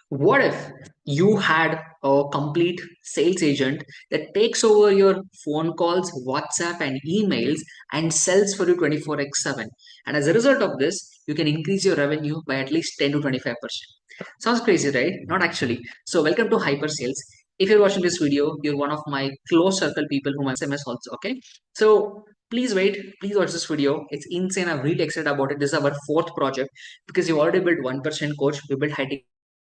What if you had a complete sales agent that takes over your phone calls, WhatsApp, and emails and sells for you 24x7? And as a result of this, you can increase your revenue by at least 10 to 25%. Sounds crazy, right? Not actually. So, welcome to Hyper Sales. If you're watching this video, you're one of my close circle people whom I SMS also. Okay. So, please wait. Please watch this video. It's insane. I'm really excited about it. This is our fourth project because you already built 1% coach. We built high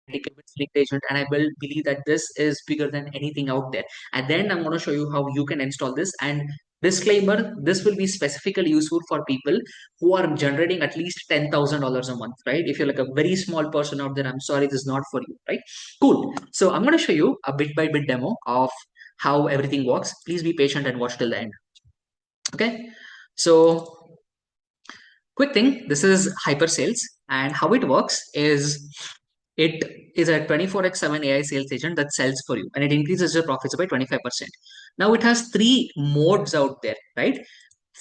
sleep agent, and I will believe that this is bigger than anything out there. And then I'm going to show you how you can install this. And disclaimer, this will be specifically useful for people who are generating at least $10,000 a month, right? If you're like a very small person out there, I'm sorry, this is not for you, right? Cool. So I'm going to show you a bit by bit demo of how everything works. Please be patient and watch till the end. Okay. So quick thing, this is hyper sales, and how it works is it is a 24x7 AI sales agent that sells for you, and it increases your profits by 25%. Now it has three modes out there, right?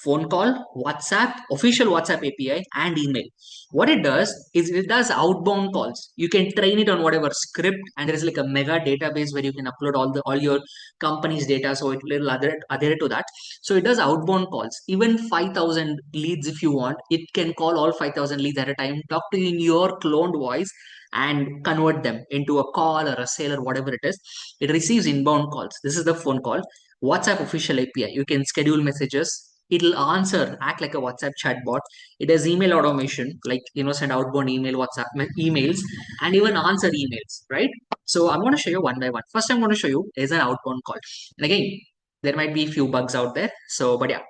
Phone call, WhatsApp, official WhatsApp API, and email. What it does is it does outbound calls. You can train it on whatever script, and there is like a mega database where you can upload all your company's data, so it will adhere to that. So it does outbound calls, even 5,000 leads if you want. It can call all 5,000 leads at a time, talk to you in your cloned voice, and convert them into a call or a sale or whatever it is. It receives inbound calls. This is the phone call. WhatsApp official API. You can schedule messages. It'll answer, act like a WhatsApp chatbot. It has email automation, like send outbound email, WhatsApp emails, and even answer emails, right? So I'm going to show you one by one. First, I'm going to show you is an outbound call. And again, there might be a few bugs out there. So, but yeah,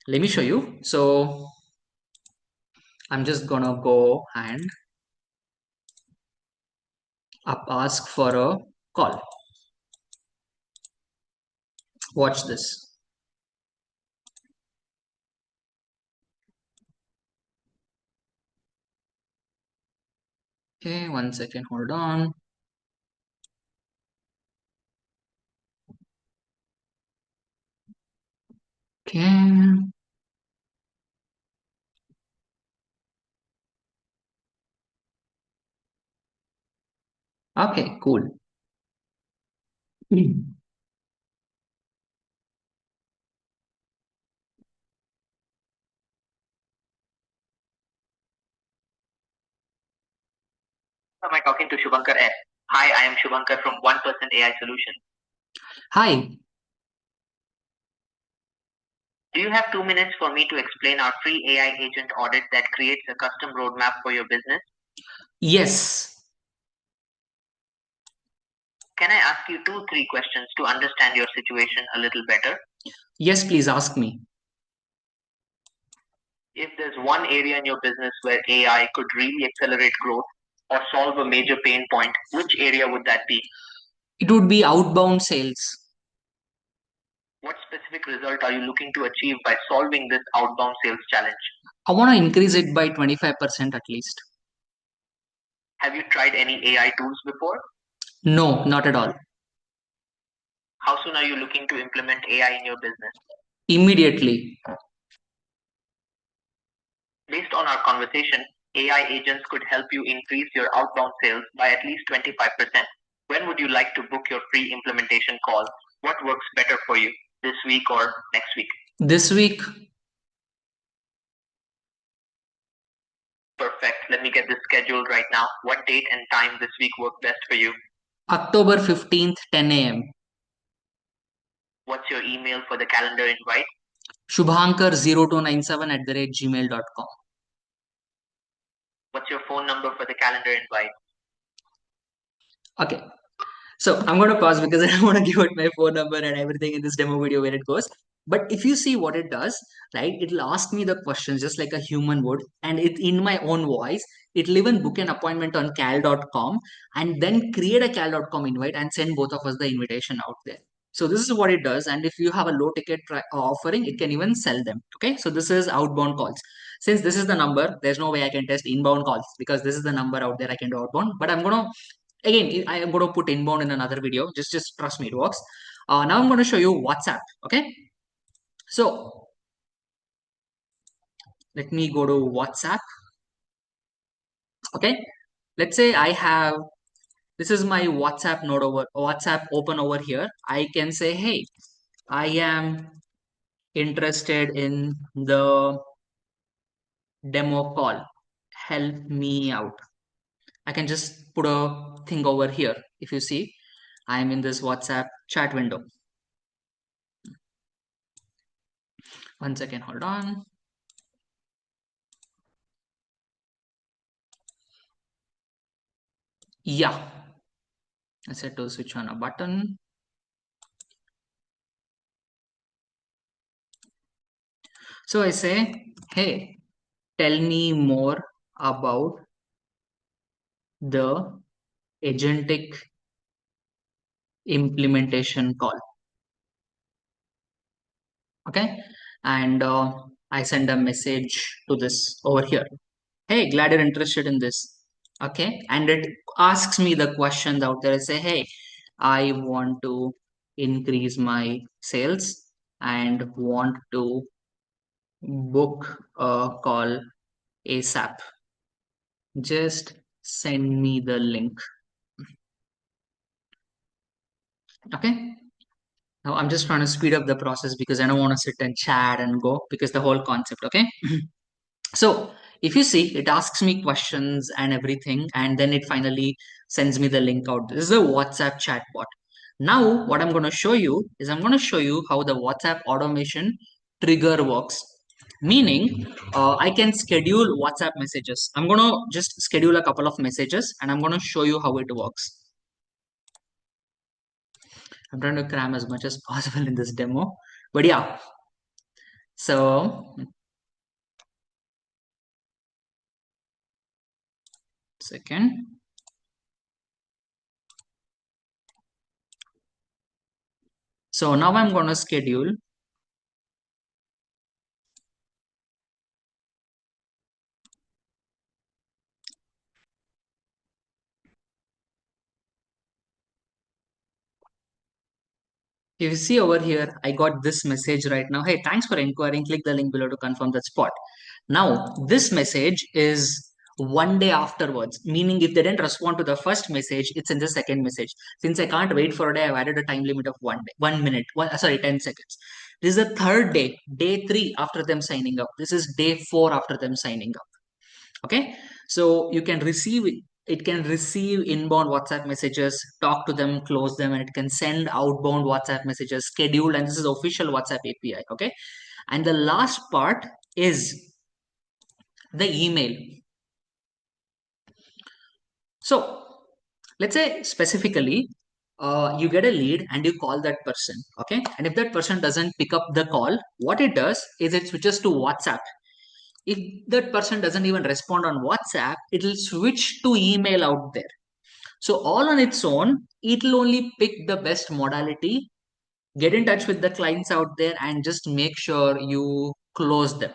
let me show you. So I'm just gonna go and ask for a call. Watch this. Okay, 1 second, hold on. Okay. Okay, cool. Am I talking to Shubhankar S? Hi, I am Shubhankar from 1% AI Solution. Hi. Do you have 2 minutes for me to explain our free AI agent audit that creates a custom roadmap for your business? Yes. Can I ask you 3 questions to understand your situation a little better? Yes, please ask me. If there's one area in your business where AI could really accelerate growth or solve a major pain point, which area would that be? It would be outbound sales. What specific result are you looking to achieve by solving this outbound sales challenge? I want to increase it by 25% at least. Have you tried any AI tools before? No, not at all. How soon are you looking to implement AI in your business? Immediately. Based on our conversation, AI agents could help you increase your outbound sales by at least 25%. When would you like to book your free implementation call? What works better for you, this week or next week? This week. Perfect. Let me get this scheduled right now. What date and time this week work best for you? October 15th, 10 a.m. What's your email for the calendar invite? Shubhankar0297@gmail.com. What's your phone number for the calendar invite? Okay. So I'm going to pause because I don't want to give out my phone number and everything in this demo video where it goes. But if you see what it does, right, it'll ask me the questions just like a human would, and it in my own voice. It'll even book an appointment on cal.com and then create a cal.com invite and send both of us the invitation out there. So this is what it does. And if you have a low ticket offering, it can even sell them. Okay. So this is outbound calls. Since this is the number, there's no way I can test inbound calls because this is the number out there I can do outbound. But I'm going to again, I am going to put inbound in another video. Just trust me, it works. Now I'm going to show you WhatsApp. Okay. So let me go to WhatsApp. Okay. Let's say I have This is my WhatsApp node over WhatsApp open over here. I can say, hey, I am interested in the demo call. Help me out. I can just put a thing over here. If you see, I'm in this WhatsApp chat window. One second, hold on. Yeah, I said to switch on a button. So I say, hey, tell me more about the agentic implementation call. Okay, and I send a message to this over here. Hey, glad you're interested in this. Okay, and it asks me the questions out there. I say, hey, I want to increase my sales and want to book a call ASAP. Just send me the link. Okay. Now I'm just trying to speed up the process because I don't want to sit and chat and go because the whole concept. Okay. So if you see, it asks me questions and everything, and then it finally sends me the link out. This is a WhatsApp chatbot. Now, what I'm going to show you is I'm going to show you how the WhatsApp automation trigger works. Meaning, I can schedule WhatsApp messages. I'm going to just schedule a couple of messages and I'm going to show you how it works. I'm trying to cram as much as possible in this demo. But yeah, so second. So now I'm going to schedule. If you see over here, I got this message right now. Hey, thanks for inquiring. Click the link below to confirm that spot. Now, this message is one day afterwards, meaning if they didn't respond to the first message, it's in the second message. Since I can't wait for a day, I've added a time limit of 1 day, 1 minute, 10 seconds. This is the third day, day 3 after them signing up. This is day 4 after them signing up. Okay, so you can receive it can receive inbound WhatsApp messages, talk to them, close them, and it can send outbound WhatsApp messages scheduled, and this is official WhatsApp API. Okay, and the last part is the email. So let's say specifically you get a lead and you call that person. Okay, and if that person doesn't pick up the call, what it does is it switches to WhatsApp. If that person doesn't even respond on WhatsApp, it will switch to email out there. So all on its own, it'll only pick the best modality, get in touch with the clients out there, and just make sure you close them.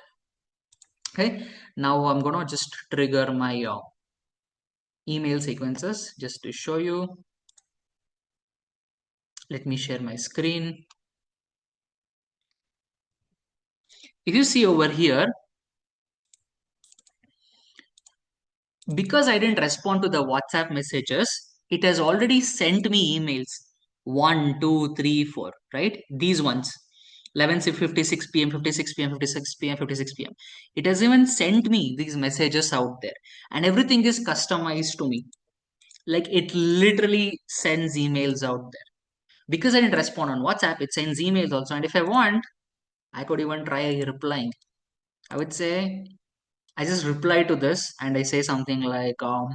Okay. Now I'm gonna just trigger my email sequences just to show you. Let me share my screen. If you see over here, because I didn't respond to the WhatsApp messages, it has already sent me emails. 1, 2, 3, 4, right? These ones. 11:56 p.m., 56 p.m., 56 p.m., 56 p.m. It has even sent me these messages out there. And everything is customized to me. Like it literally sends emails out there. Because I didn't respond on WhatsApp, it sends emails also. And if I want, I could even try replying. I would say, I just reply to this and I say something like, hold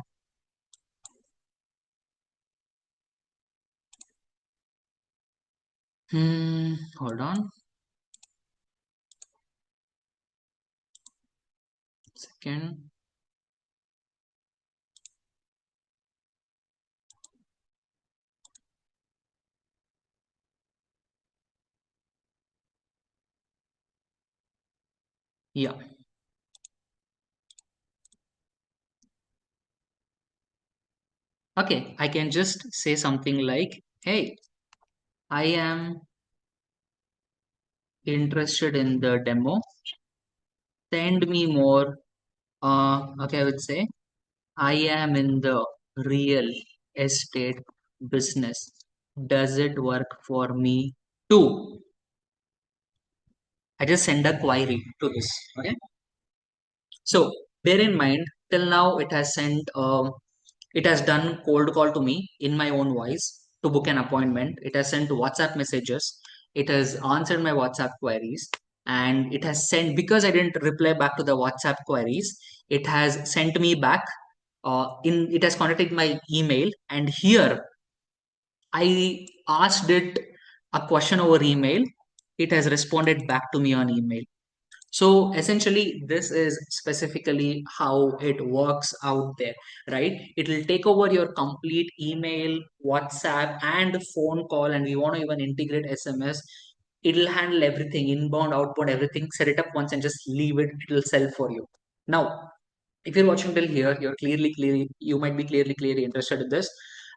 on. Second. Yeah. Okay. I can just say something like, hey, I am interested in the demo. Send me more. Okay, I would say, I am in the real estate business. Does it work for me too? I just send a query to this. Okay. So bear in mind, till now it has done cold call to me in my own voice to book an appointment. It has sent WhatsApp messages. It has answered my WhatsApp queries, and it has sent, because I didn't reply back to the WhatsApp queries. It has sent me back. In it has contacted my email, and here I asked it a question over email. It has responded back to me on email. So essentially, this is specifically how it works out there, right? It will take over your complete email, WhatsApp, and phone call, and we want to even integrate SMS. It'll handle everything, inbound, outbound, everything. Set it up once and just leave it. It'll sell for you. Now, if you're watching till here, you might be clearly interested in this,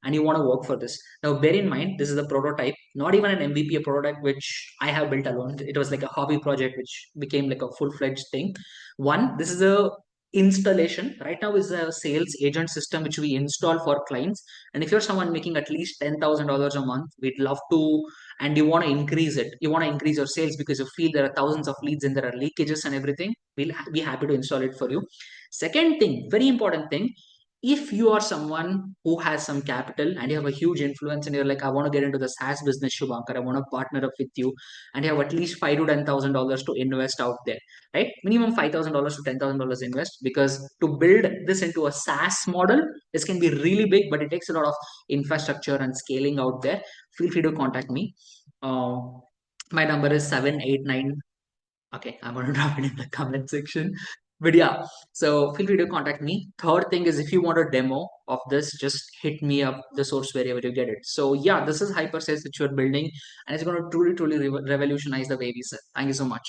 and you want to work for this. Now bear in mind, this is a prototype, not even an MVP, a product which I have built alone. It was like a hobby project which became like a full-fledged thing. One, this is a installation right now, is a sales agent system which we install for clients. And if you're someone making at least $10,000 a month, we'd love to, and you want to increase it, you want to increase your sales because you feel there are thousands of leads and there are leakages and everything, we'll be happy to install it for you. Second thing, very important thing, if you are someone who has some capital and you have a huge influence and you're like, I want to get into the SaaS business, Shubhankar, I want to partner up with you, and you have at least $5,000 to $10,000 to invest out there, right? Minimum $5,000 to $10,000 invest, because to build this into a SaaS model, this can be really big, but it takes a lot of infrastructure and scaling out there. Feel free to contact me. Uh, my number is 789. Okay, I'm gonna drop it in the comment section. But yeah, so feel free to contact me. Third thing is, if you want a demo of this, just hit me up the source wherever you get it. So yeah, this is HyperSales which you're building, and it's gonna truly revolutionize the way we sell. Thank you so much.